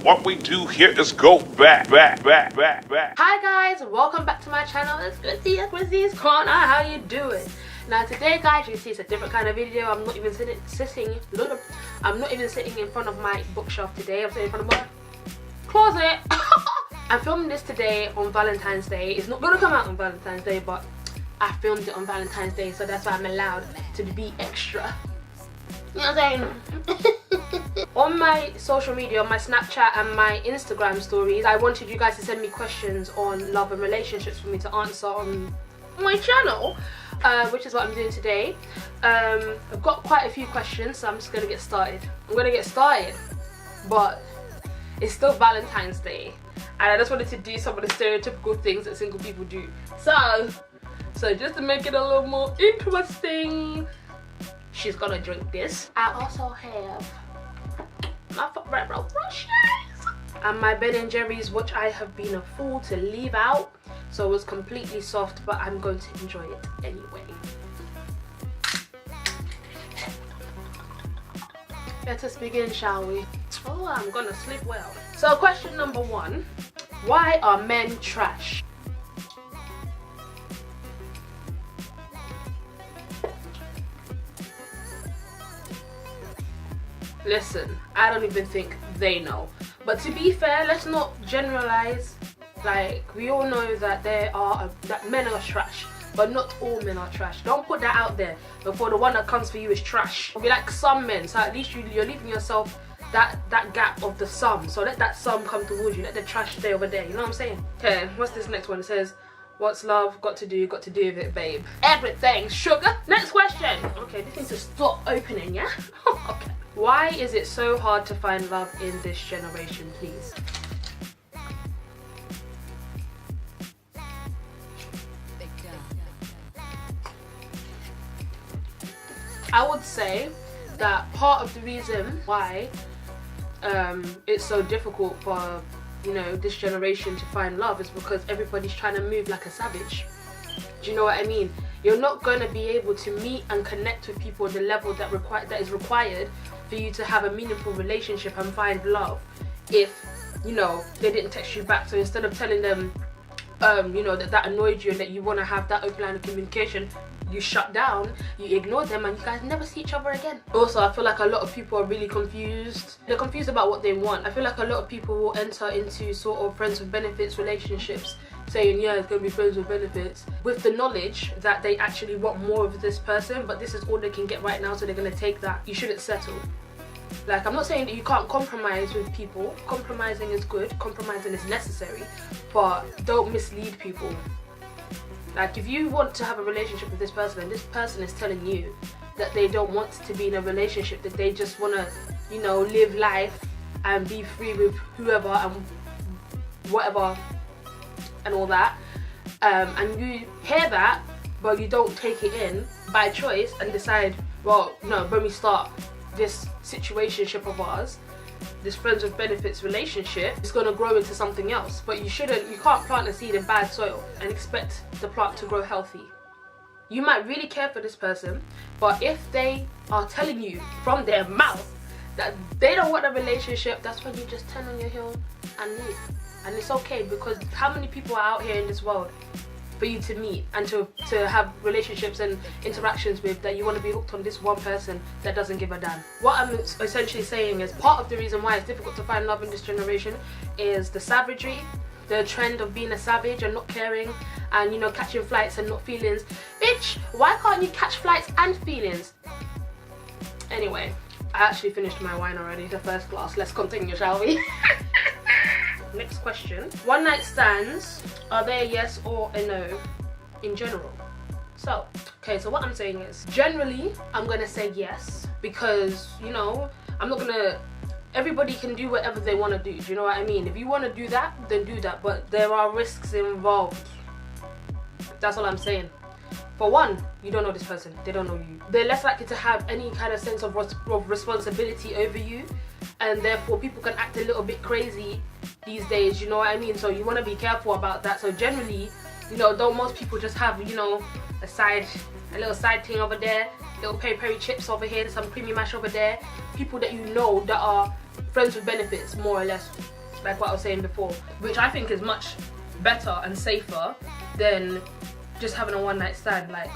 what we do here is go back. Hi guys, welcome back to my channel. It's Chrissys Corner. How you doing? Now today, guys, you see it's a different kind of video. I'm not even sitting in front of my bookshelf today. I'm sitting in front of my closet. I'm filming this today on Valentine's Day. It's not gonna come out on Valentine's Day, but I filmed it on Valentine's Day, so that's why I'm allowed to be extra. You know what I'm saying? On my social media, on my Snapchat and my Instagram stories, I wanted you guys to send me questions on love and relationships for me to answer on my channel, which is what I'm doing today. I've got quite a few questions, so I'm just gonna get started. But it's still Valentine's Day, and I just wanted to do some of the stereotypical things that single people do. So just to make it a little more interesting, she's gonna drink this. I also have my Red Light Special and my Ben & Jerry's, which I have been a fool to leave out, so it was completely soft, but I'm going to enjoy it anyway. Let us begin, shall we? Oh, I'm gonna sleep well. So question number 1, why are men trash? Listen, I don't even think they know. But to be fair, let's not generalize. Like, we all know that that men are trash, but not all men are trash. Don't put that out there before the one that comes for you is trash. It'll be like some men, so at least you're leaving yourself that gap of the some. So let that some come towards you. Let the trash stay over there. You know what I'm saying? Okay, what's this next one? It says, what's love got to do with it, babe? Everything, sugar. Next question. Okay, this needs to stop opening, yeah? Okay. Why is it so hard to find love in this generation, please? I would say that part of the reason why it's so difficult for, you know, this generation to find love is because everybody's trying to move like a savage. Do you know what I mean? You're not going to be able to meet and connect with people at the level that is required for you to have a meaningful relationship and find love if, you know, they didn't text you back. So instead of telling them, you know, that annoyed you and that you want to have that open line of communication, you shut down, you ignore them, and you guys never see each other again. Also, I feel like a lot of people are really confused. They're confused about what they want. I feel like a lot of people will enter into sort of friends with benefits relationships, saying, yeah, it's gonna be friends with benefits, with the knowledge that they actually want more of this person, but this is all they can get right now, so they're gonna take that. You shouldn't settle. Like, I'm not saying that you can't compromise with people. Compromising is good, compromising is necessary, but don't mislead people. Like, if you want to have a relationship with this person and this person is telling you that they don't want to be in a relationship, that they just want to, you know, live life and be free with whoever and whatever and all that, and you hear that but you don't take it in by choice and decide, well, no, when we start this situationship of ours, this friends with benefits relationship, is going to grow into something else. But you can't plant a seed in bad soil and expect the plant to grow healthy. You might really care for this person, but if they are telling you from their mouth that they don't want a relationship, that's when you just turn on your heel and leave. And it's okay, because how many people are out here in this world for you to meet and to have relationships and interactions with, that you want to be hooked on this one person that doesn't give a damn? What I'm essentially saying is, part of the reason why it's difficult to find love in this generation is the savagery, the trend of being a savage and not caring, and, you know, catching flights and not feelings. Bitch, why can't you catch flights and feelings? Anyway, I actually finished my wine already, the first glass. Let's continue, shall we? Next question. One night stands, are they a yes or a no in general? So, okay, so what I'm saying is, generally, I'm gonna say yes, because, you know, everybody can do whatever they want to do. Do you know what I mean? If you want to do that, then do that, but there are risks involved. That's all I'm saying. For one, you don't know this person, they don't know you. They're less likely to have any kind of sense of responsibility over you, and therefore people can act a little bit crazy these days, you know what I mean? So you want to be careful about that. So generally, you know, don't most people just have, you know, a little side thing over there, little peri chips over here, some creamy mash over there, people that you know that are friends with benefits, more or less. like what I was saying before, which I think is much better and safer than just having a one-night stand. Like,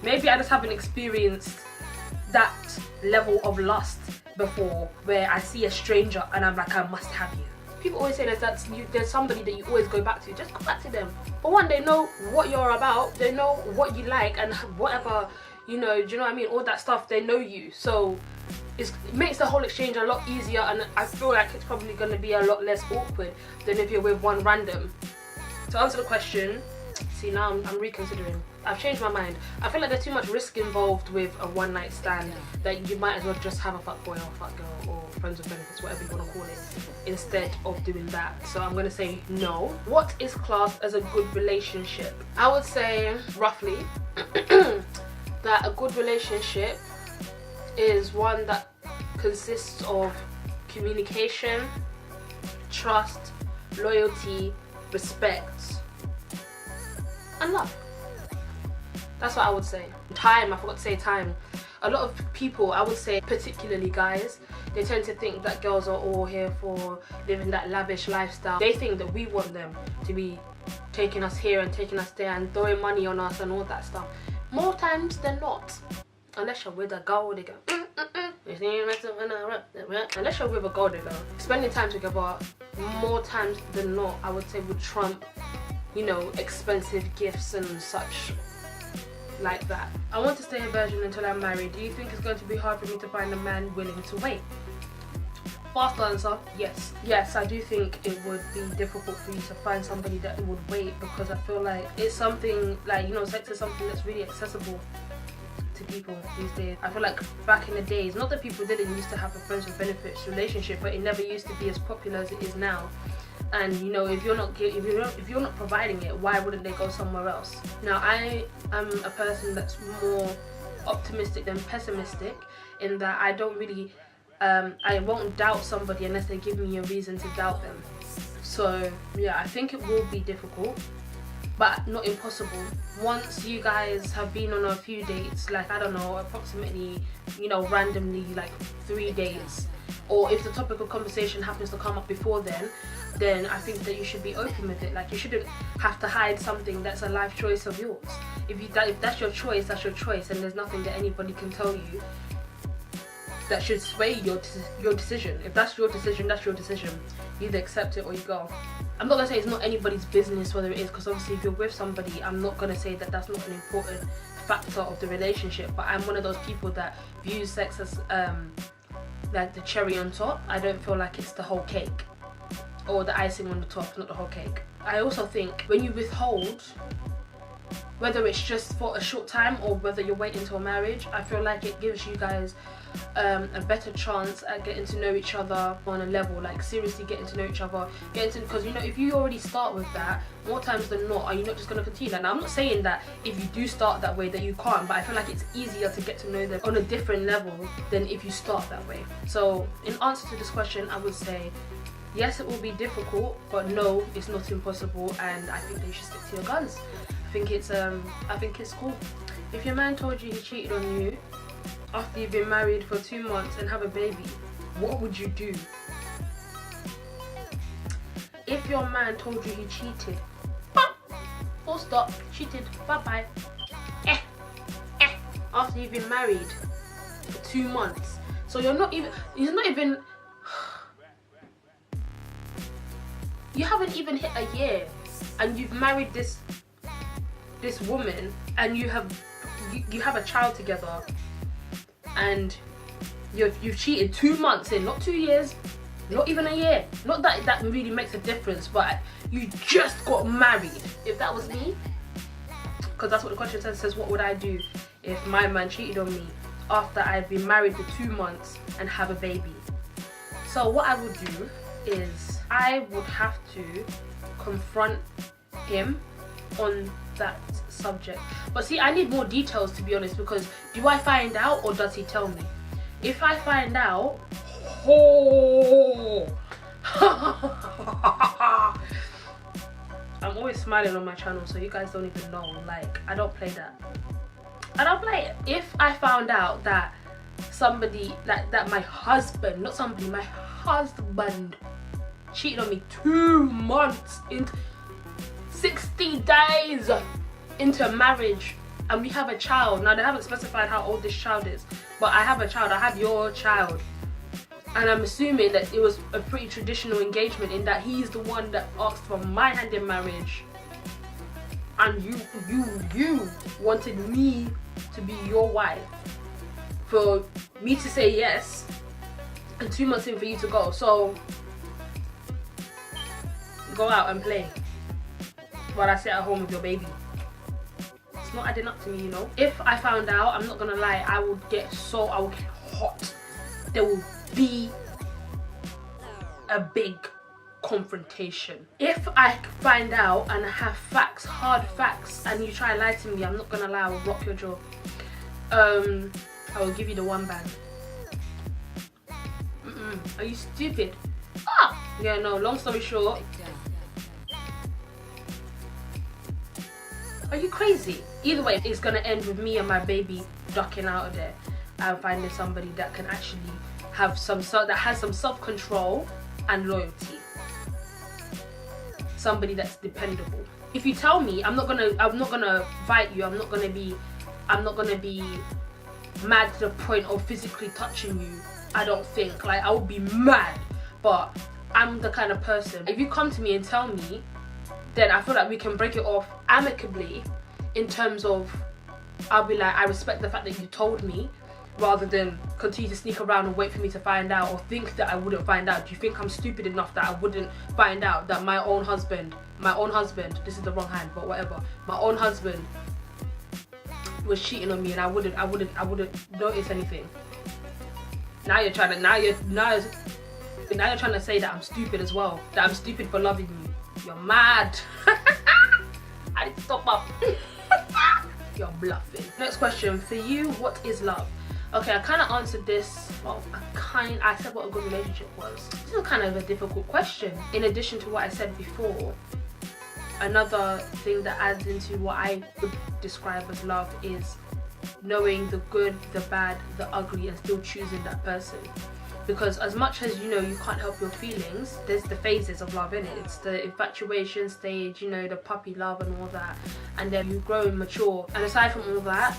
maybe I just haven't experienced that level of lust before, where I see a stranger and I'm like, I must have you. People always say there's somebody that you always go back to. Just go back to them. For one, they know what you're about, they know what you like, and whatever, you know, do you know what I mean? All that stuff, they know you. So it makes the whole exchange a lot easier, and I feel like it's probably going to be a lot less awkward than if you're with one random. To answer the question, see, now I'm reconsidering. I've changed my mind. I feel like there's too much risk involved with a one night stand, that you might as well just have a fuckboy or fuckgirl or friends with benefits, whatever you want to call it, instead of doing that. So I'm going to say no. What is classed as a good relationship? I would say, roughly, that a good relationship is one that consists of communication, trust, loyalty, respect, and love. That's what I would say. Time, I forgot to say time. A lot of people, I would say particularly guys, they tend to think that girls are all here for living that lavish lifestyle. They think that we want them to be taking us here and taking us there and throwing money on us and all that stuff. More times than not. Unless you're with a gold digger. Unless you're with a gold digger. Spending time together, more times than not, I would say would trump, you know, expensive gifts and such like that. I want to stay a virgin until I'm married. Do you think it's going to be hard for me to find a man willing to wait? Fast answer, yes. Yes, I do think it would be difficult for you to find somebody that would wait, because I feel like it's something, like, you know, sex is something that's really accessible to people these days. I feel like back in the days, not that people didn't used to have a friends with benefits relationship, but it never used to be as popular as it is now. And you know, if you're not providing it, why wouldn't they go somewhere else? Now, I am a person that's more optimistic than pessimistic, in that I don't really I won't doubt somebody unless they give me a reason to doubt them. So yeah, I think it will be difficult, but not impossible. Once you guys have been on a few dates, like, I don't know, approximately, you know, randomly, like 3 dates, or if the topic of conversation happens to come up before then I think that you should be open with it. Like, you shouldn't have to hide something that's a life choice of yours. If that's your choice, that's your choice, and there's nothing that anybody can tell you that should sway your decision. If that's your decision, that's your decision. You either accept it or you go. I'm not gonna say it's not anybody's business whether it is, because obviously if you're with somebody, I'm not gonna say that that's not an important factor of the relationship, but I'm one of those people that views sex as like the cherry on top. I don't feel like it's the whole cake, or the icing on the top, not the whole cake. I also think when you withhold, whether it's just for a short time or whether you're waiting till marriage, I feel like it gives you guys a better chance at getting to know each other on a level, like seriously getting to know each other, because, you know, if you already start with that, more times than not, are you not just going to continue that? Now, I'm not saying that if you do start that way that you can't, but I feel like it's easier to get to know them on a different level than if you start that way. So in answer to this question, I would say yes, it will be difficult, but no, it's not impossible, and I think that you should stick to your guns. I think it's cool. If your man told you he cheated on you after you've been married for 2 months and have a baby, what would you do? If your man told you he cheated, full stop, cheated, bye-bye. After you've been married for 2 months. So he's not even, you haven't even hit a year, and you've married this woman, and you have a child together, and you've cheated 2 months in, not 2 years, not even a year. Not that that really makes a difference, but you just got married. If that was me, because that's what the question says, what would I do if my man cheated on me after I've been married for 2 months and have a baby? So what I would do is I would have to confront him on that subject. But see, I need more details, to be honest, because do I find out or does he tell me? If I find out, I'm always smiling on my channel, so you guys don't even know, like, I don't play that. I don't play it. If I found out that somebody, that my husband, not somebody, my husband cheated on me 2 months into 60 days into marriage, and we have a child. Now they haven't specified how old this child is, but I have a child. I have your child, and I'm assuming that it was a pretty traditional engagement in that he's the one that asked for my hand in marriage, and you wanted me to be your wife, for me to say yes, and 2 months in for you to go. So go out and play while I sit at home with your baby. It's not adding up to me, you know. If I found out, I'm not gonna lie, I would get hot. There will be a big confrontation. If I find out and I have facts, hard facts, and you try to lie to me, I'm not gonna lie, I will rock your jaw. I will give you the 1 bang. Are you stupid? Yeah, no, long story short, are you crazy? Either way, it's gonna end with me and my baby ducking out of there and finding somebody that can actually have that has some self-control and loyalty. Somebody that's dependable. If you tell me, I'm not gonna fight you. I'm not gonna be mad to the point of physically touching you. I don't think. Like, I would be mad, but I'm the kind of person, if you come to me and tell me, then I feel like we can break it off amicably, in terms of, I'll be like, I respect the fact that you told me, rather than continue to sneak around and wait for me to find out, or think that I wouldn't find out. Do you think I'm stupid enough that I wouldn't find out that my own husband, this is the wrong hand, but whatever, my own husband was cheating on me, and I wouldn't notice anything? Now you're trying to say that I'm stupid as well, that I'm stupid for loving you. You're mad. I need to stop up. You're bluffing. Next question for you: what is love? Okay, I kind of answered this. Well, I said what a good relationship was. This is kind of a difficult question. In addition to what I said before, another thing that adds into what I would describe as love is knowing the good, the bad, the ugly, and still choosing that person. Because as much as, you know, you can't help your feelings, there's the phases of love in it. It's the infatuation stage, you know, the puppy love and all that, and then you grow and mature. And aside from all that,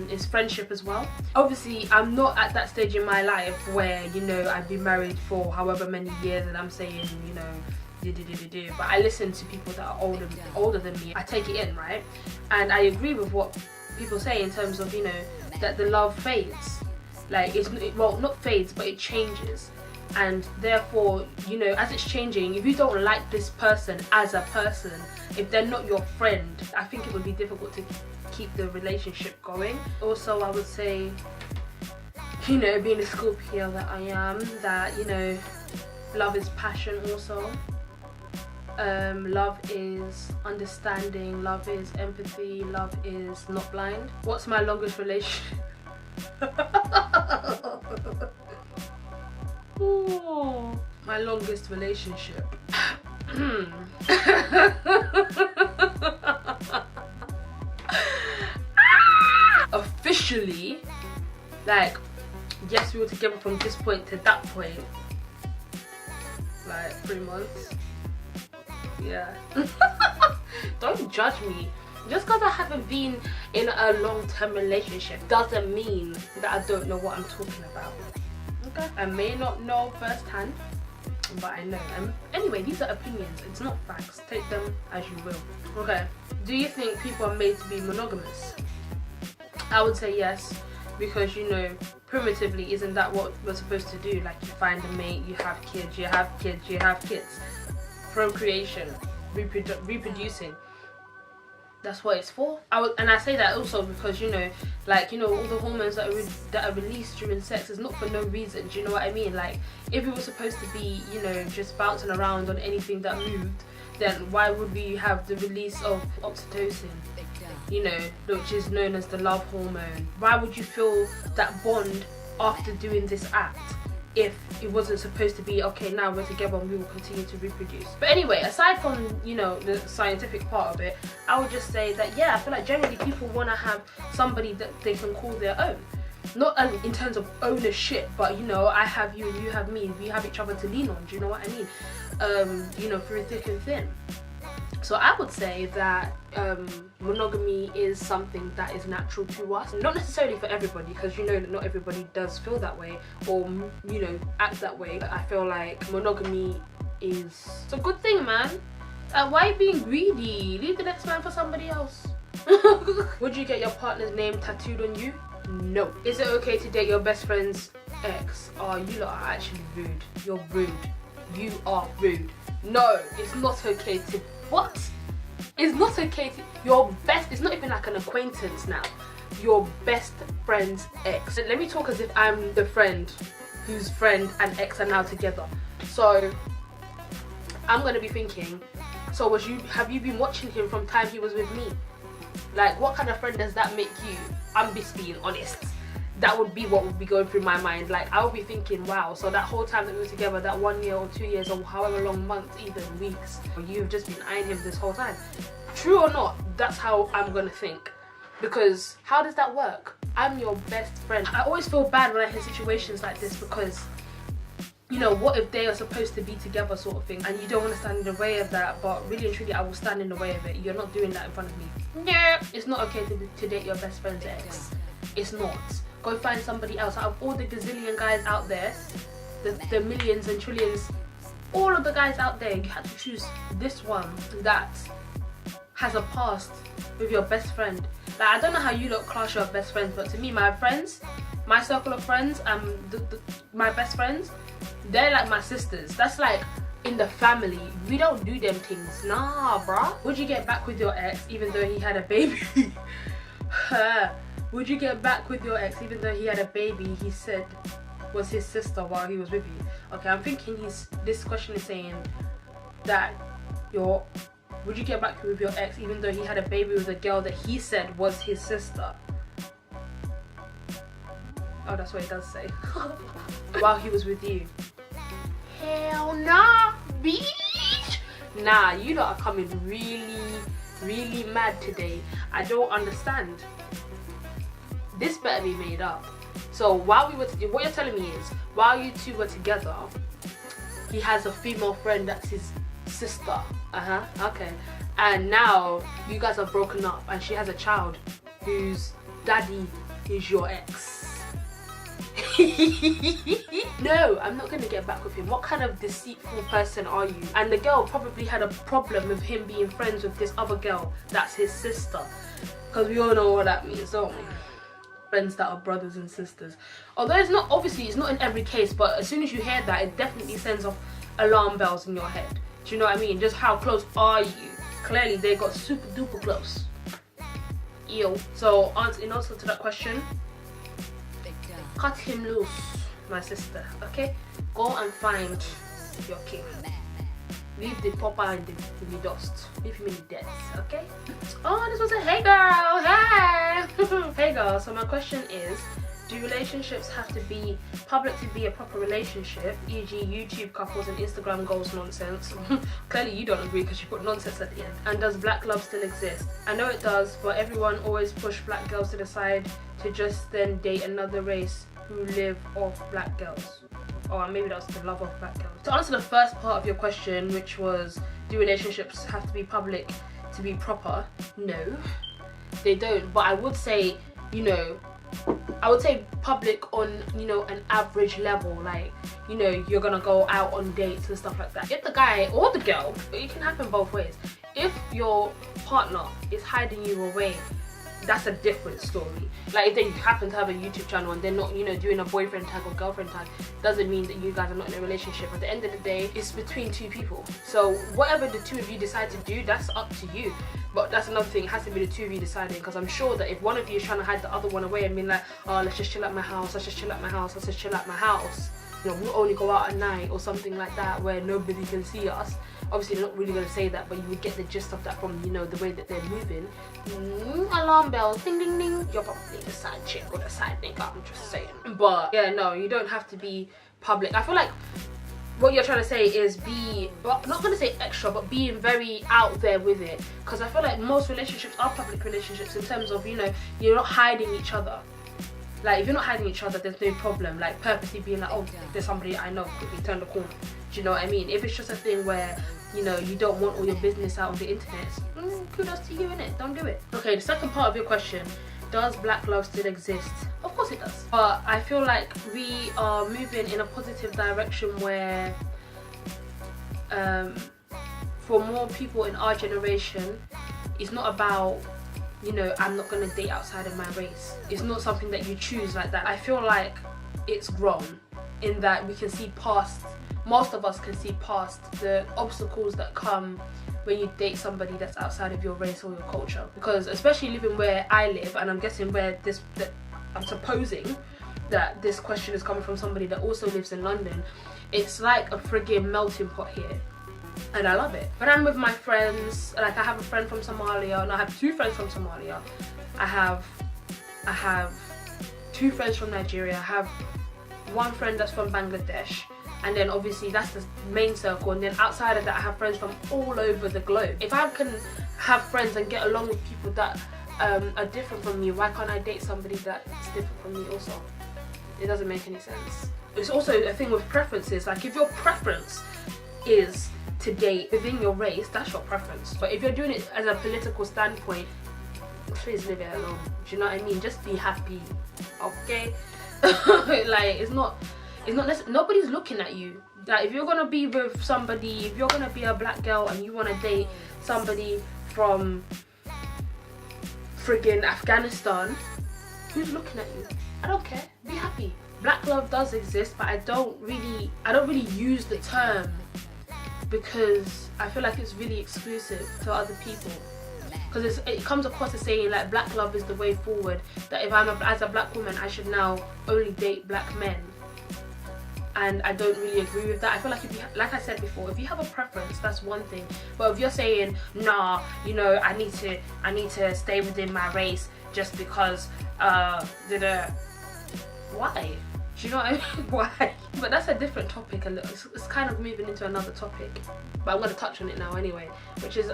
is friendship as well. Obviously, I'm not at that stage in my life where, you know, I've been married for however many years and I'm saying, you know, but I listen to people that are older than me. I take it in, right? And I agree with what people say in terms of, you know, that the love fades. Like, well, not fades, but it changes. And therefore, you know, as it's changing, if you don't like this person as a person, if they're not your friend, I think it would be difficult to keep the relationship going. Also, I would say, you know, being a Scorpio that I am, that, you know, love is passion also. Love is understanding, love is empathy, love is not blind. What's my longest relationship? Ooh, my longest relationship. Officially, like, yes, we were together from this point to that point, like 3 months. Yeah. Don't judge me. Just because I haven't been in a long-term relationship doesn't mean that I don't know what I'm talking about. Okay? I may not know firsthand, but I know. Anyway, these are opinions. It's not facts. Take them as you will. Okay. Do you think people are made to be monogamous? I would say yes, because, you know, primitively, isn't that what we're supposed to do? Like, you find a mate, you have kids, you have kids, you have kids. Procreation, reproducing. That's what it's for. And I say that also because, you know, like, you know, all the hormones that are released during sex is not for no reason. Do you know what I mean? Like, if it was supposed to be, you know, just bouncing around on anything that moved, then why would we have the release of oxytocin, you know, which is known as the love hormone? Why would you feel that bond after doing this act if it wasn't supposed to be, okay, now we're together and we will continue to reproduce? But anyway, aside from, you know, the scientific part of it, I would just say that, yeah, I feel like generally people want to have somebody that they can call their own. Not in terms of ownership, but, you know, I have you and you have me, we have each other to lean on. Do you know what I mean? you know, through thick and thin. So I would say that monogamy is something that is natural to us. Not necessarily for everybody, because you know that not everybody does feel that way or, you know, act that way. But I feel like monogamy is a good thing, man. Why are you being greedy? Leave the next man for somebody else. Would you get your partner's name tattooed on you? No. Is it okay to date your best friend's ex? Oh, you lot are actually rude. You're rude. You are rude. No, it's not okay to... What? It's not okay to... Your best... It's not even like an acquaintance now. Your best friend's ex. Let me talk as if I'm the friend whose friend and ex are now together. So, I'm going to be thinking, so have you been watching him from time he was with me? Like, what kind of friend does that make you? I'm just being honest. That would be what would be going through my mind. Like, I would be thinking, wow, so that whole time that we were together, that 1 year or 2 years or however long months, even weeks, you've just been eyeing him this whole time. True or not, that's how I'm gonna think. Because how does that work? I'm your best friend. I always feel bad when I hear situations like this because, you know, what if they are supposed to be together sort of thing and you don't want to stand in the way of that, but really and truly I will stand in the way of it. You're not doing that in front of me. No, it's not okay to date your best friend's ex. It's not. Go find somebody else. Out of all the gazillion guys out there, the millions and trillions, all of the guys out there, you had to choose this one that has a past with your best friend. Like, I don't know how you look class your best friends, but to me, my friends, my circle of friends, my best friends, they're like my sisters. That's like in the family. We don't do them things. Nah, bruh. Would you get back with your ex even though he had a baby? Would you get back with your ex even though he had a baby he said was his sister while he was with you? Okay, I'm thinking this question is saying that would you get back with your ex even though he had a baby with a girl that he said was his sister? Oh, that's what it does say. While he was with you. Hell nah, bitch. Nah, you lot are coming really mad today. I don't understand. This better be made up. So while we were, what you're telling me is, while you two were together, he has a female friend that's his sister. Okay. And now you guys are broken up and she has a child whose daddy is your ex. No, I'm not gonna get back with him. What kind of deceitful person are you? And the girl probably had a problem with him being friends with this other girl that's his sister. Because we all know what that means, don't we? Friends that are brothers and sisters. Although it's not, obviously it's not in every case, but as soon as you hear that, it definitely sends off alarm bells in your head. Do you know what I mean? Just how close are you? Clearly they got super duper close. Ew. So in answer to that question, cut him loose, my sister, okay? Go and find your king. Leave the popper in the dust. Leave him in the depths, okay? Oh, this was a hey girl, hey! Hey girl, so my question is, do relationships have to be public to be a proper relationship, e.g. YouTube couples and Instagram goals nonsense? Clearly you don't agree because you put nonsense at the end. And does black love still exist? I know it does, but everyone always push black girls to the side to just then date another race who live off black girls. Or maybe that's the love of black girls. To answer the first part of your question, which was, do relationships have to be public to be proper? No, they don't. But I would say, you know, I would say public on, you know, an average level. Like, you know, you're gonna go out on dates and stuff like that. If the guy or the girl, it can happen both ways. If your partner is hiding you away, that's a different story. Like, if they happen to have a YouTube channel and they're not, you know, doing a boyfriend tag or girlfriend tag, doesn't mean that you guys are not in a relationship. At the end of the day, it's between two people. So whatever the two of you decide to do, that's up to you. But that's another thing, it has to be the two of you deciding, because I'm sure that if one of you is trying to hide the other one away and being like, oh, let's just chill at my house, let's just chill at my house, let's just chill at my house, you know, we'll only go out at night or something like that where nobody can see us. Obviously they're not really going to say that, but you would get the gist of that from, you know, the way that they're moving. Alarm bells, ding ding ding. You're probably the side chick or the side nigga, I'm just saying. But yeah, no, you don't have to be public. I feel like what you're trying to say is be, well, I'm not going to say extra, but being very out there with it. Because I feel like most relationships are public relationships in terms of, you know, you're not hiding each other. Like, if you're not hiding each other, there's no problem. Like, purposely being like, oh, there's somebody I know, quickly turn the corner. Do you know what I mean? If it's just a thing where, you know, you don't want all your business out on the internet, kudos to you, innit? Don't do it. Okay, the second part of your question, does black love still exist? Of course it does. But I feel like we are moving in a positive direction where for more people in our generation, it's not about, you know, I'm not gonna date outside of my race. It's not something that you choose like that. I feel like it's grown in that we can see past, most of us can see past the obstacles that come when you date somebody that's outside of your race or your culture. Because especially living where I live, and I'm guessing where I'm supposing that this question is coming from somebody that also lives in London, it's like a friggin' melting pot here. And I love it. When I'm with my friends, like I have a friend from Somalia, and I have 2 friends from Somalia. I have 2 friends from Nigeria. I have 1 friend that's from Bangladesh. And then obviously that's the main circle. And then outside of that, I have friends from all over the globe. If I can have friends and get along with people that are different from me, why can't I date somebody that's different from me also? It doesn't make any sense. It's also a thing with preferences. Like if your preference is to date within your race, that's your preference. But if you're doing it as a political standpoint, please leave it alone. Do you know what I mean? Just be happy, okay? Like it's not nobody's looking at you. Like if you're gonna be with somebody, if you're gonna be a black girl and you want to date somebody from friggin' Afghanistan, who's looking at you? I don't care. Be happy. Black love does exist, but I don't really use the term because I feel like it's really exclusive to other people. Because it comes across as saying like black love is the way forward. That if as a black woman, I should now only date black men. And I don't really agree with that. I feel like if you, like I said before, if you have a preference, that's one thing. But if you're saying, nah, you know, I need to stay within my race just because, why? Do you know what I mean? Why? But that's a different topic. A little. It's kind of moving into another topic. But I'm going to touch on it now anyway, which is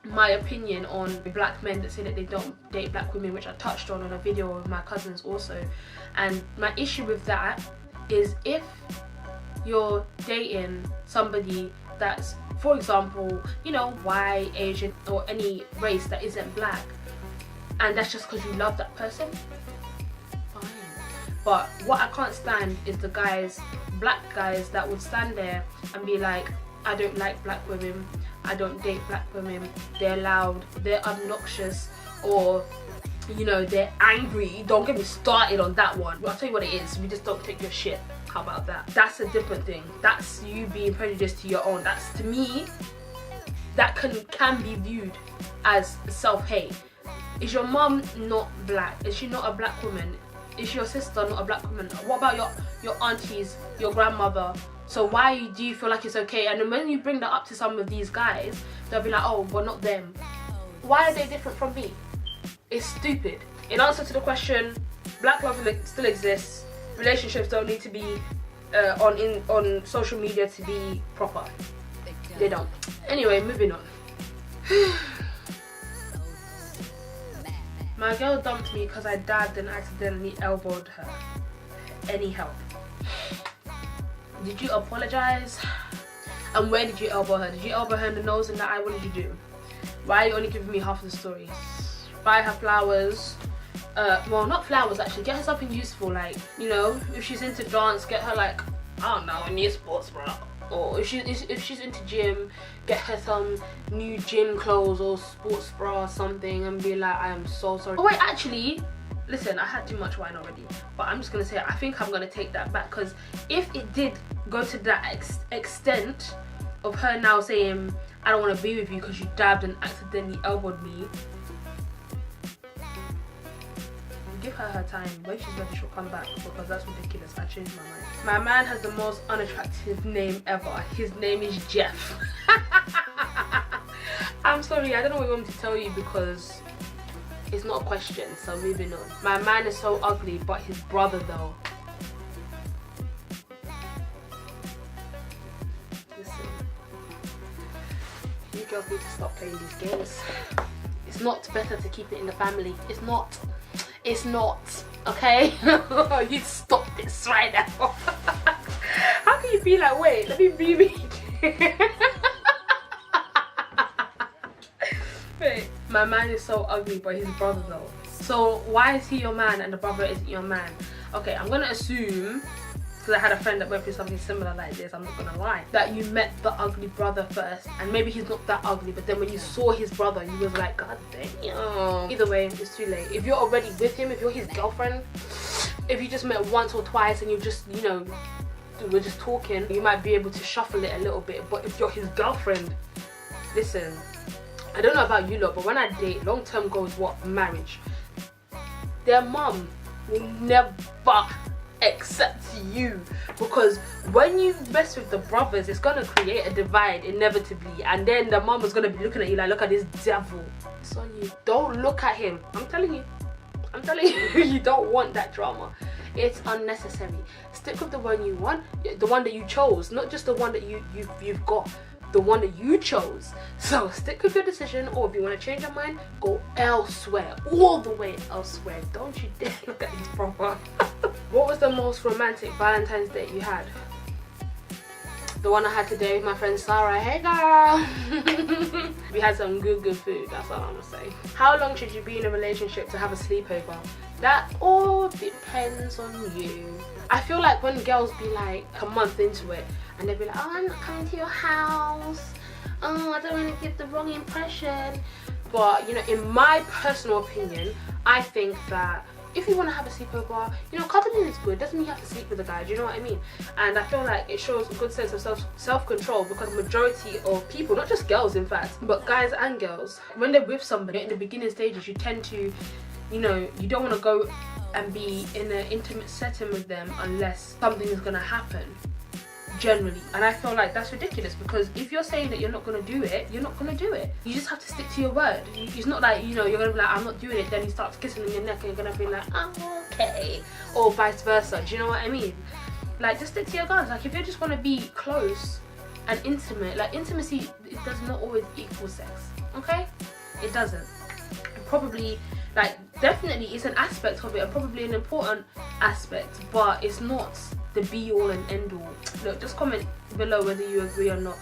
my opinion on black men that say that they don't date black women, which I touched on a video with my cousins also. And my issue with that is if you're dating somebody that's, for example, you know, white, Asian, or any race that isn't black, and that's just because you love that person, fine. But what I can't stand is the guys, black guys, that would stand there and be like, I don't like black women, I don't date black women, they're loud, they're obnoxious, or you know, they're angry. Don't get me started on that one. I'll tell you what it is. We just don't take your shit. How about that? That's a different thing. That's you being prejudiced to your own. That's, to me, that can be viewed as self-hate. Is your mum not black? Is she not a black woman? Is your sister not a black woman? What about your aunties, your grandmother? So why do you feel like it's okay? And then when you bring that up to some of these guys, they'll be like, oh, but not them. Why are they different from me? It's stupid. In answer to the question, black love still exists. Relationships don't need to be on social media to be proper. They don't. Anyway, moving on. My girl dumped me because I dabbed and accidentally elbowed her. Any help? Did you apologize? And where did you elbow her? Did you elbow her in the nose and the eye? What did you do? Why are you only giving me half of the story? Buy her flowers. Well, not flowers actually. Get her something useful, like, you know, if she's into dance, get her like, I don't know, a new sports bra. Or if she's into gym, get her some new gym clothes or sports bra or something, and be like, I am so sorry. Oh wait, actually, listen, I had too much wine already, but I'm just gonna say I think I'm gonna take that back, because if it did go to that extent of her now saying I don't want to be with you because you dabbed and accidentally elbowed me, give her time. When she's ready, she'll come back, because that's ridiculous. I changed my mind. My man has the most unattractive name ever. His name is Jeff. I'm sorry, I don't know what you want me to tell you, because it's not a question, so moving on. My man is so ugly, but his brother though. Listen, you girls need to stop playing these games. It's not better to keep it in the family. It's not. It's not, okay? You stop this right now. How can can you be like, wait, let me be. Wait, my man is so ugly, but his brother though. So why is he your man and the brother isn't your man? Okay, I'm gonna assume, because I had a friend that went through something similar like this, I'm not gonna lie, that you met the ugly brother first, and maybe he's not that ugly, but then when you saw his brother, you was like, god damn. Either way, it's too late. If you're already with him, if you're his girlfriend, if you just met once or twice and you just, you know, we're just talking, you might be able to shuffle it a little bit. But if you're his girlfriend, listen, I don't know about you lot, but when I date, long-term goals, what? Marriage. Their mum will never accept you, because when you mess with the brothers, it's gonna create a divide inevitably, and then the mum is gonna be looking at you like, look at this devil. It's on you. Don't look at him. I'm telling you, you don't want that drama. It's unnecessary. Stick with the one you want, the one that you chose, not just the one that you've got, the one that you chose. So stick with your decision, or if you want to change your mind, go elsewhere, all the way elsewhere. Don't you dare look at these proper. What was the most romantic Valentine's Day you had? The one I had today with my friend Sarah. Hey girl. We had some good food, that's all I'm gonna say. How long should you be in a relationship to have a sleepover? That all depends on you. I feel like when girls be like a month into it and they'll be like, oh, I'm not coming to your house, oh, I don't want to give the wrong impression. But you know, in my personal opinion, I think that if you want to have a sleepover, you know, cuddling is good. Doesn't mean you have to sleep with a guy, do you know what I mean? And I feel like it shows a good sense of self-control, because the majority of people, not just girls in fact, but guys and girls, when they're with somebody in the beginning stages, you tend to, you know, you don't want to go and be in an intimate setting with them unless something is going to happen, generally. And I feel like that's ridiculous, because if you're saying that you're not going to do it, you're not going to do it. You just have to stick to your word. It's not like, you know, you're going to be like, I'm not doing it, then he starts kissing on your neck and you're going to be like, oh, okay, or vice versa. Do you know what I mean? Like, just stick to your guns. Like, if you just want to be close and intimate, like, intimacy, it does not always equal sex, okay? It doesn't. Probably, like, definitely it's an aspect of it, and probably an important aspect, but it's not the be all and end all. Look, just comment below whether you agree or not.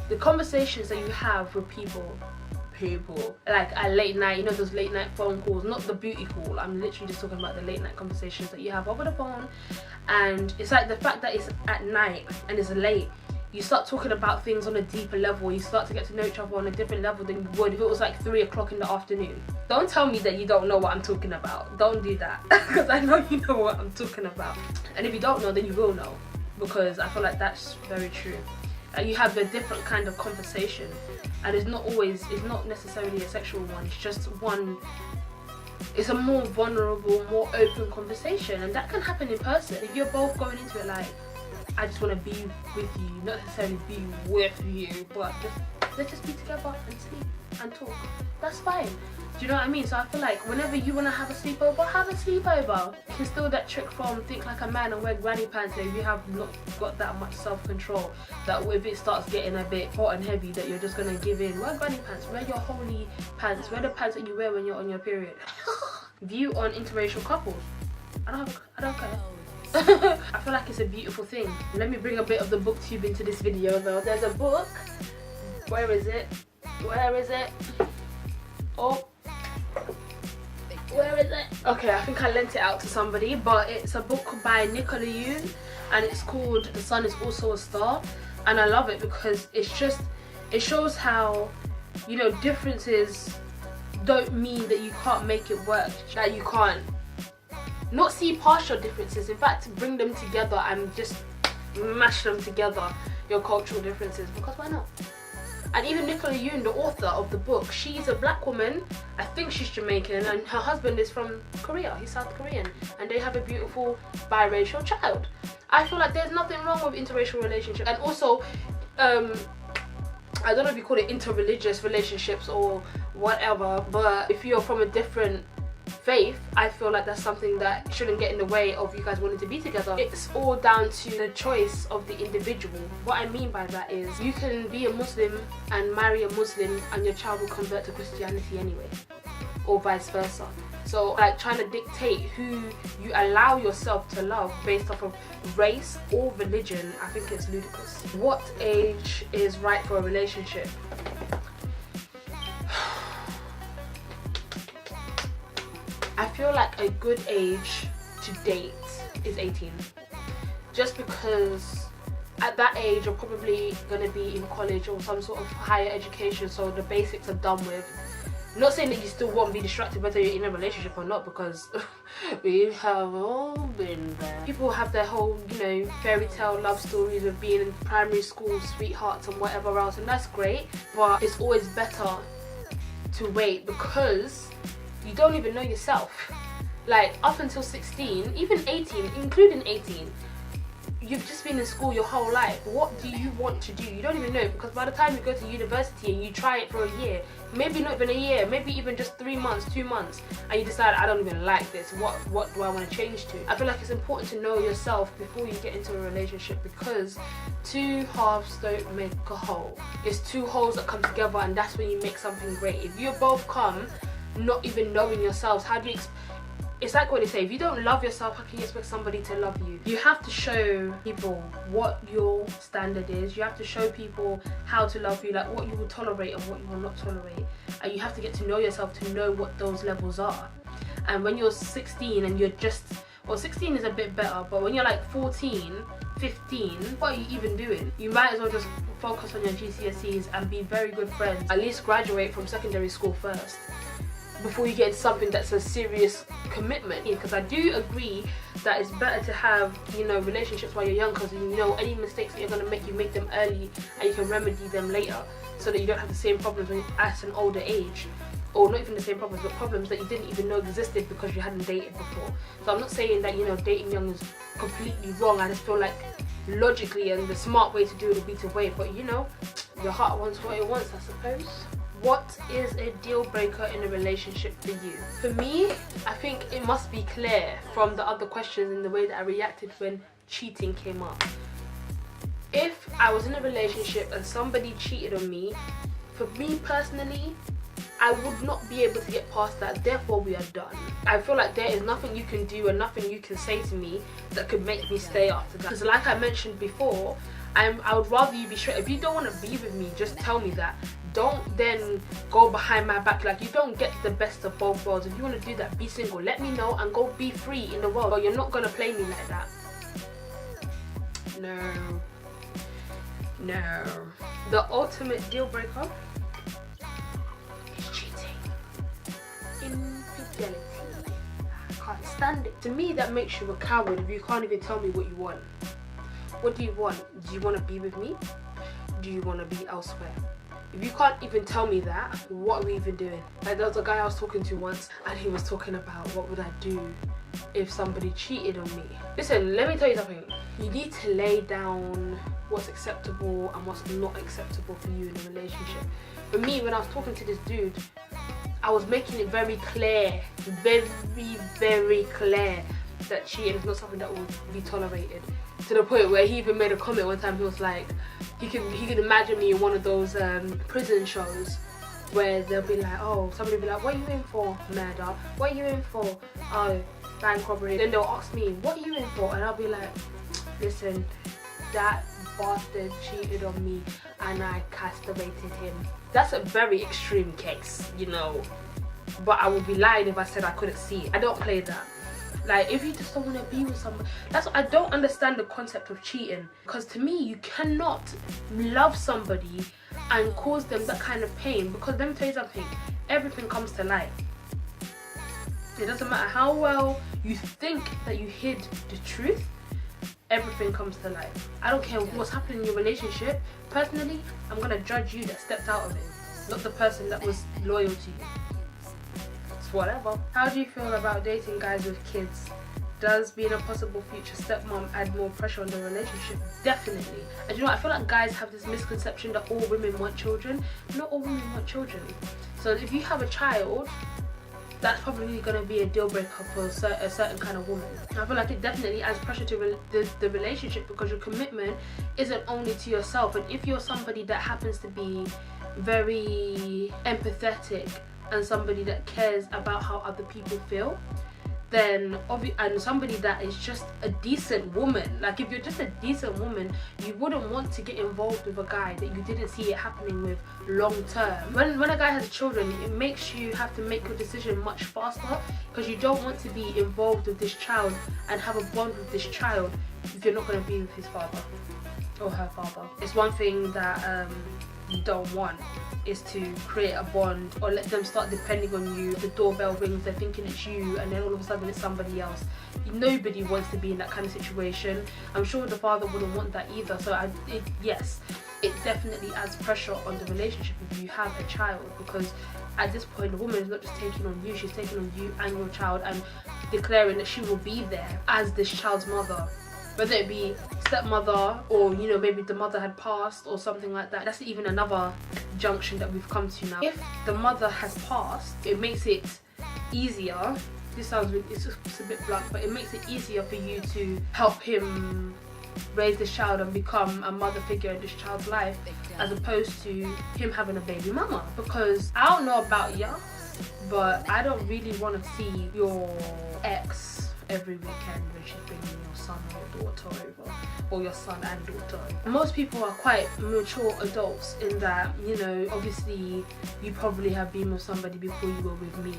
The conversations that you have with people like at late night, you know, those late night phone calls, not the booty call, I'm literally just talking about the late night conversations that you have over the phone. And it's like the fact that it's at night and it's late, you start talking about things on a deeper level. You start to get to know each other on a different level than you would if it was like 3 o'clock in the afternoon. Don't tell me that you don't know what I'm talking about. Don't do that, because I know you know what I'm talking about. And if you don't know, then you will know, because I feel like that's very true. You have a different kind of conversation, and it's not necessarily a sexual one. It's just one. It's a more vulnerable, more open conversation, and that can happen in person. If you're both going into it like, I just want to be with you, not necessarily be with you, but let's just be together and sleep and talk. That's fine. Do you know what I mean? So I feel like whenever you want to have a sleepover, have a sleepover. You can steal that trick from think like a man and wear granny pants if you have not got that much self-control, that if it starts getting a bit hot and heavy, that you're just going to give in. Wear granny pants, wear your holy pants, wear the pants that you wear when you're on your period. View on interracial couples. I don't care. I feel like it's a beautiful thing. Let me bring a bit of the booktube into this video though. There's a book. Where is it? Where is it? Oh. Where is it? Okay, I think I lent it out to somebody, but it's a book by Nicola Yoon, and it's called The Sun Is Also a Star. And I love it because it shows how, you know, differences don't mean that you can't make it work, that you can't not see partial differences, in fact bring them together and just mash them together, your cultural differences, because why not? And even Nicola Yoon, the author of the book, she's a black woman, I think she's Jamaican, and her husband is from Korea, he's South Korean, and they have a beautiful biracial child. I feel like there's nothing wrong with interracial relationships. And also, I don't know if you call it interreligious relationships or whatever, but if you're from a different faith, I feel like that's something that shouldn't get in the way of you guys wanting to be together. It's all down to the choice of the individual. What I mean by that is, you can be a Muslim and marry a Muslim and your child will convert to Christianity anyway, or vice versa. So like trying to dictate who you allow yourself to love based off of race or religion, I think it's ludicrous. What age is right for a relationship? I feel like a good age to date is 18. Just because at that age you're probably going to be in college or some sort of higher education, so the basics are done with. I'm not saying that you still won't be distracted whether you're in a relationship or not, because we have all been there. People have their whole, you know, fairy tale love stories of being in primary school sweethearts and whatever else, and that's great, but it's always better to wait, because you don't even know yourself. Like up until 16, even 18, including 18, you've just been in school your whole life. What do you want to do? You don't even know, because by the time you go to university and you try it for a year, maybe not even a year, maybe even just 3 months, 2 months, and you decide, I don't even like this, what do I want to change to? I feel like it's important to know yourself before you get into a relationship, because two halves don't make a whole. It's two wholes that come together, and that's when you make something great. If you both come not even knowing yourselves, how do you it's like what they say, if you don't love yourself, how can you expect somebody to love you? You have to show people what your standard is. You have to show people how to love you, like what you will tolerate and what you will not tolerate. And you have to get to know yourself to know what those levels are. And when you're 16 and you're just, well, 16 is a bit better, but when you're like 14, 15, what are you even doing? You might as well just focus on your GCSEs and be very good friends. At least graduate from secondary school first, before you get into something that's a serious commitment. Because I do agree that it's better to have, you know, relationships while you're young, because you know any mistakes that you're going to make, you make them early and you can remedy them later, so that you don't have the same problems when at an older age. Or not even the same problems, but problems that you didn't even know existed because you hadn't dated before. So I'm not saying that, you know, dating young is completely wrong. I just feel like logically and the smart way to do it would be to wait, but you know, your heart wants what it wants, I suppose. What is a deal breaker in a relationship for you? For me, I think it must be clear from the other questions and the way that I reacted when cheating came up. If I was in a relationship and somebody cheated on me, for me personally, I would not be able to get past that, therefore we are done. I feel like there is nothing you can do and nothing you can say to me that could make me stay after that. Because like I mentioned before, I would rather you be straight. If you don't want to be with me, just tell me that. Don't then go behind my back. Like, you don't get the best of both worlds. If you want to do that, be single. Let me know and go be free in the world. But you're not going to play me like that. No. No. The ultimate deal breaker is cheating. Infidelity. I can't stand it. To me, that makes you a coward if you can't even tell me what you want. What do you want? Do you want to be with me? Do you want to be elsewhere? If you can't even tell me that, what are we even doing? Like, there was a guy I was talking to once, and he was talking about what would I do if somebody cheated on me. Listen, let me tell you something. You need to lay down what's acceptable and what's not acceptable for you in a relationship. For me, when I was talking to this dude, I was making it very clear, very, very clear, that cheating is not something that would be tolerated. To the point where he even made a comment one time. He was like, he could imagine me in one of those prison shows where they'll be like, oh, somebody will be like, what are you in for? Murder. What are you in for? Oh, bank robbery. Then they'll ask me, what are you in for? And I'll be like, listen, that bastard cheated on me and I castrated him. That's a very extreme case, you know, but I would be lying if I said I couldn't see it. I don't play that. Like, if you just don't want to be with someone, that's what I don't understand, the concept of cheating. Because to me, you cannot love somebody and cause them that kind of pain. Because let me tell you something, everything comes to light. It doesn't matter how well you think that you hid the truth, everything comes to light. I don't care what's happening in your relationship. Personally, I'm going to judge you that stepped out of it, not the person that was loyal to you. Whatever. How do you feel about dating guys with kids? Does being a possible future stepmom add more pressure on the relationship? Definitely. And you know, I feel like guys have this misconception that all women want children. Not all women want children. So if you have a child, that's probably going to be a deal breaker for a certain kind of woman. I feel like it definitely adds pressure to the relationship, because your commitment isn't only to yourself. And if you're somebody that happens to be very empathetic and somebody that cares about how other people feel, then and somebody that is just a decent woman. Like, if you're just a decent woman, you wouldn't want to get involved with a guy that you didn't see it happening with long term. When a guy has children, it makes you have to make your decision much faster, because you don't want to be involved with this child and have a bond with this child if you're not going to be with his father or her father. It's one thing that you don't want, is to create a bond or let them start depending on you. The doorbell rings, they're thinking it's you, and then all of a sudden it's somebody else. Nobody wants to be in that kind of situation. I'm sure the father wouldn't want that either. So yes, it definitely adds pressure on the relationship if you have a child, because at this point the woman is not just taking on you, she's taking on you and your child, and declaring that she will be there as this child's mother. Whether it be stepmother, or you know, maybe the mother had passed or something like that. That's even another junction that we've come to now. If the mother has passed, it makes it easier. This sounds, it's a bit blunt, but it makes it easier for you to help him raise this child and become a mother figure in this child's life, as opposed to him having a baby mama. Because I don't know about you, but I don't really want to see your ex every weekend when she's bringing your son or daughter over, or your son and daughter. Most people are quite mature adults in that, you know, obviously you probably have been with somebody before you were with me,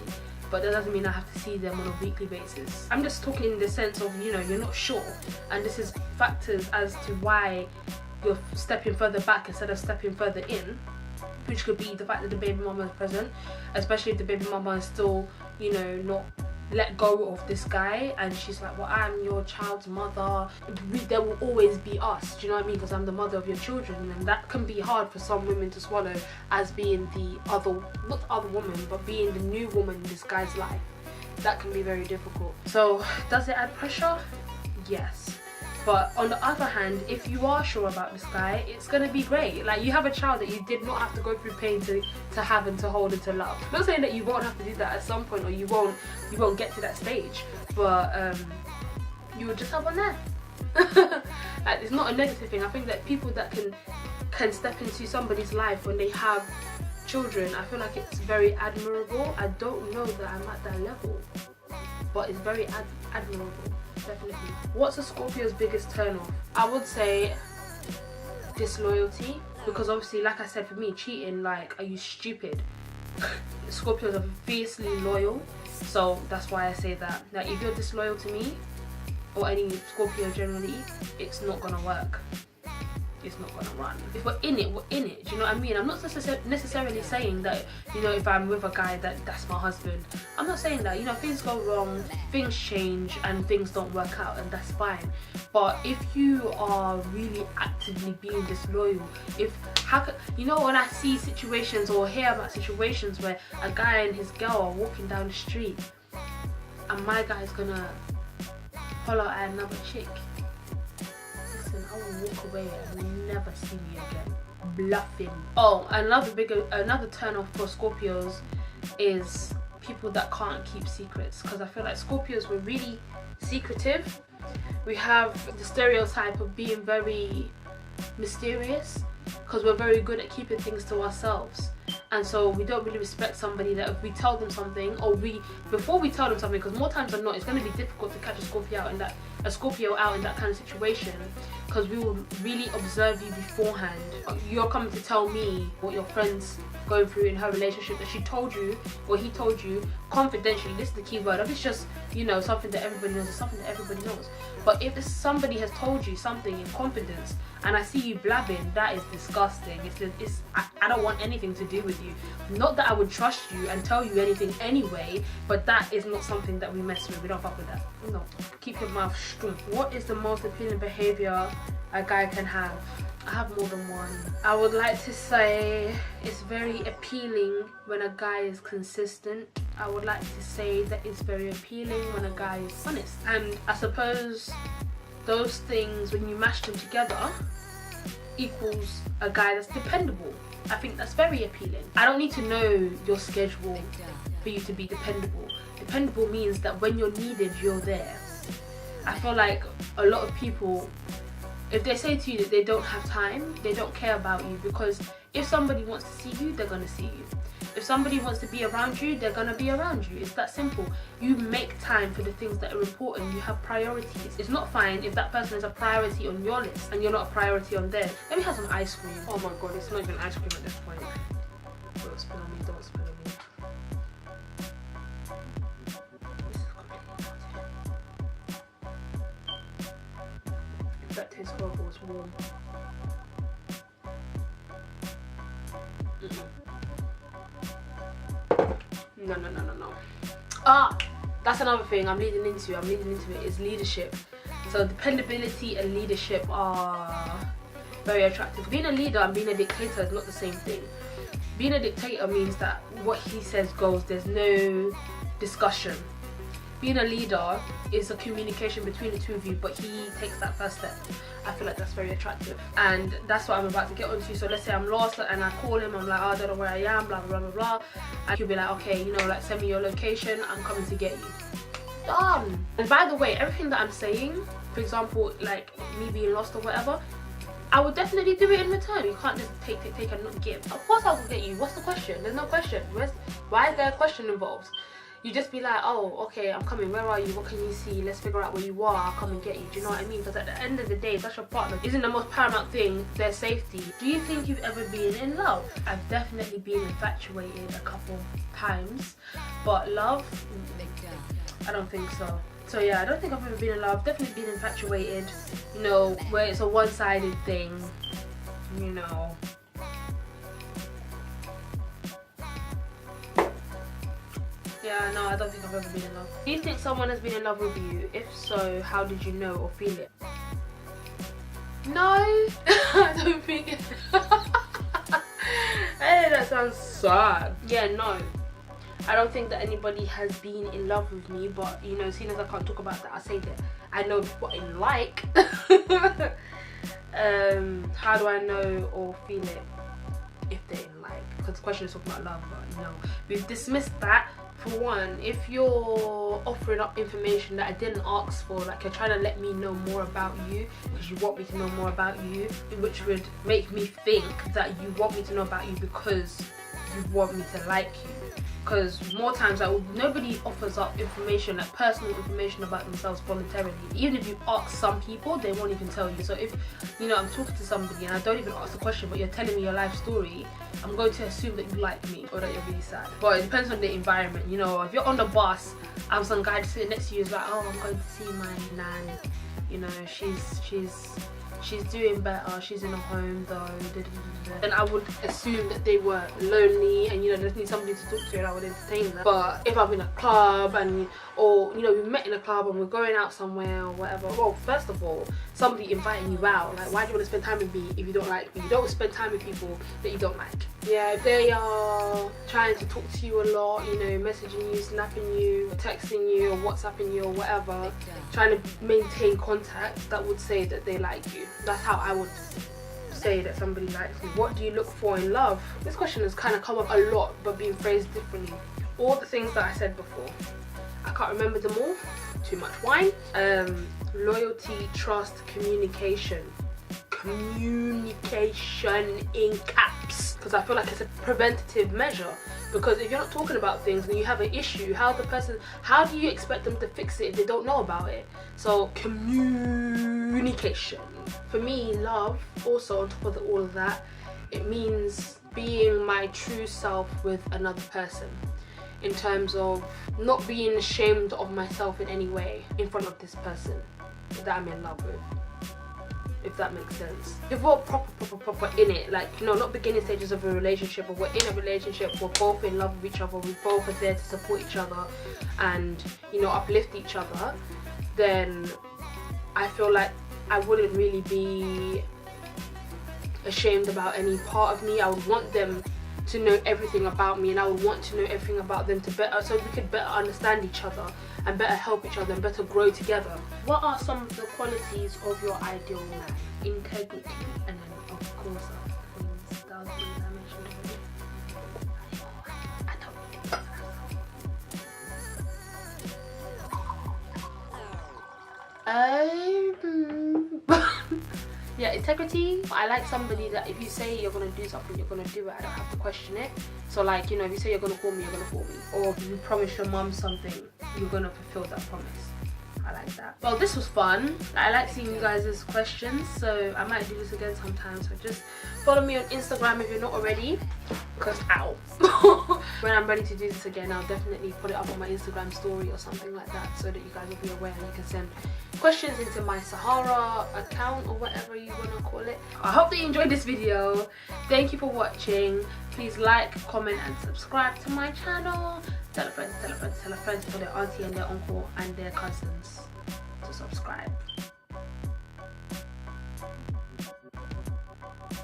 but that doesn't mean I have to see them on a weekly basis. I'm just talking in the sense of, you know, you're not sure, and this is factors as to why you're stepping further back instead of stepping further in, which could be the fact that the baby mama is present, especially if the baby mama is still, you know, not let go of this guy, and she's like, well, I'm your child's mother, there will always be us, do you know what I mean, because I'm the mother of your children. And that can be hard for some women to swallow, as being the other, not the other woman, but being the new woman in this guy's life. That can be very difficult. So does it add pressure? Yes. But on the other hand, if you are sure about this guy, it's going to be great. Like, you have a child that you did not have to go through pain to have and to hold and to love. I'm not saying that you won't have to do that at some point, or you won't get to that stage, but you will just have one there. Like, it's not a negative thing. I think that people that can step into somebody's life when they have children, I feel like it's very admirable. I don't know that I'm at that level, but it's very admirable. Definitely. What's a Scorpio's biggest turn off? I would say disloyalty, because obviously, like I said, for me, cheating, like, are you stupid? Scorpios are fiercely loyal, so that's why I say that. Now, if you're disloyal to me, or any Scorpio generally, it's not gonna work. It's not gonna run. If we're in it, we're in it. Do you know what I mean? I'm not necessarily saying that, you know, if I'm with a guy that's my husband. I'm not saying that. You know, things go wrong, things change, and things don't work out, and that's fine. But if you are really actively being disloyal, you know, when I see situations or hear about situations where a guy and his girl are walking down the street, and my guy's gonna holler at another chick, I will walk away and you'll never see me again. Bluffing. Oh, another turn off for Scorpios is people that can't keep secrets, because I feel like Scorpios were really secretive. We have the stereotype of being very mysterious, because we're very good at keeping things to ourselves. And so we don't really respect somebody that if we tell them something, or before we tell them something, because more times than not it's going to be difficult to catch a Scorpio out in that kind of situation, because we will really observe you beforehand. You're coming to tell me what your friend's going through in her relationship, that she told you or he told you confidentially. This is the key word. If it's just, you know, something that everybody knows, it's something that everybody knows. But if somebody has told you something in confidence and I see you blabbing, that is disgusting. I don't want anything to do with you. Not that I would trust you and tell you anything anyway, but that is not something that we mess with. We don't fuck with that. No. Keep your mouth shut. What is the most appealing behavior a guy can have? I have more than one. I would like to say it's very appealing when a guy is consistent. I would like to say that it's very appealing when a guy is honest. And I suppose those things, when you mash them together, equals a guy that's dependable. I think that's very appealing. I don't need to know your schedule for you to be dependable. Dependable means that when you're needed, you're there. I feel like a lot of people, if they say to you that they don't have time, they don't care about you, because if somebody wants to see you, they're going to see you. If somebody wants to be around you, they're gonna be around you. It's that simple. You make time for the things that are important. You have priorities. It's not fine if that person is a priority on your list and you're not a priority on theirs. Let me have some ice cream. Oh my god, it's not even ice cream at this point. Don't spill on me, don't spill on me. That tastes horrible, it's warm. No. Ah, that's another thing I'm leading into it is leadership. So dependability and leadership are very attractive. Being a leader and being a dictator is not the same thing. Being a dictator means that what he says goes, there's no discussion. Being a leader is a communication between the two of you, but he takes that first step. I feel like that's very attractive, and that's what I'm about to get onto. So let's say I'm lost and I call him, I'm like, oh, I don't know where I am, blah blah blah blah, and he'll be like, okay, you know, like, send me your location, I'm coming to get you. Done. And by the way, everything that I'm saying, for example, like me being lost or whatever, I would definitely do it in return. You can't just take and not give. Of course I will get you. What's the question? There's no question. Why is there a question involved? You just be like, oh, okay, I'm coming, where are you, what can you see, let's figure out where you are, I'll come and get you. Do you know what I mean? Because at the end of the day, that's your partner. Isn't the most paramount thing their safety? Do you think you've ever been in love? I've definitely been infatuated a couple times, but love, I don't think so. So yeah, I don't think I've ever been in love. Definitely been infatuated, you know, where it's a one-sided thing, you know. Yeah, no, I don't think I've ever been in love. Do you think someone has been in love with you? If so, how did you know or feel it? No, I don't think it. Hey, that sounds sad. Yeah, no. I don't think that anybody has been in love with me, but you know, seeing as I can't talk about that, I say that I know what I like. How do I know or feel it? If they're in like, because the question is talking about love, but no, we've dismissed that. For one, if you're offering up information that I didn't ask for, like you're trying to let me know more about you because you want me to know more about you, which would make me think that you want me to know about you because you want me to like you. Because more times, nobody offers up information, like personal information about themselves voluntarily. Even if you ask some people, they won't even tell you. So if, you know, I'm talking to somebody and I don't even ask the question, but you're telling me your life story, I'm going to assume that you like me or that you're really sad. But it depends on the environment. You know, if you're on the bus and some guy sitting next to you is like, oh, I'm going to see my nan. You know, she's doing better, she's in a home though, then I would assume that they were lonely and, you know, they need somebody to talk to and I would entertain them. But if I'm in a club and, or, you know, we met in a club and we're going out somewhere or whatever, well, first of all, somebody inviting you out, like, why do you want to spend time with me if you don't like me? You don't spend time with people that you don't like. Yeah, if they are trying to talk to you a lot, you know, messaging you, snapping you, texting you or WhatsApping you or whatever, trying to maintain contact, that would say that they like you. That's how I would say that somebody likes me. What do you look for in love? This question has kind of come up a lot, but being phrased differently. All the things that I said before, I can't remember them all. Too much wine. Loyalty, trust, communication. Communication in caps, because I feel like it's a preventative measure. Because if you're not talking about things and you have an issue, how do you expect them to fix it if they don't know about it? So communication. For me, love, also on top of all of that, it means being my true self with another person, in terms of not being ashamed of myself in any way in front of this person that I'm in love with. If that makes sense. If we're proper in it, like, you know, not beginning stages of a relationship, but we're in a relationship, we're both in love with each other, we both are there to support each other and, you know, uplift each other, then I feel like I wouldn't really be ashamed about any part of me. I would want them to know everything about me, and I would want to know everything about them to better, so we could better understand each other and better help each other and better grow together. What are some of the qualities of your ideal man? Integrity, and then of course things that I mentioned already. Yeah, integrity. I like somebody that if you say you're gonna do something, you're gonna do it. I don't have to question it. So like, you know, if you say you're gonna call me, you're gonna call me. Or if you promise your mum something, you're gonna fulfill that promise. I like that. Well, this was fun. I like seeing you guys' questions, so I might do this again sometime. So just follow me on Instagram if you're not already, because ow. When I'm ready to do this again, I'll definitely put it up on my Instagram story or something like that, so that you guys will be aware and you can send questions into my Sahara account or whatever you want to call it. I hope that you enjoyed this video. Thank you for watching. Please like, comment and subscribe to my channel. Tell a friend, tell a friend, tell a friend for their auntie and their uncle and their cousins to subscribe.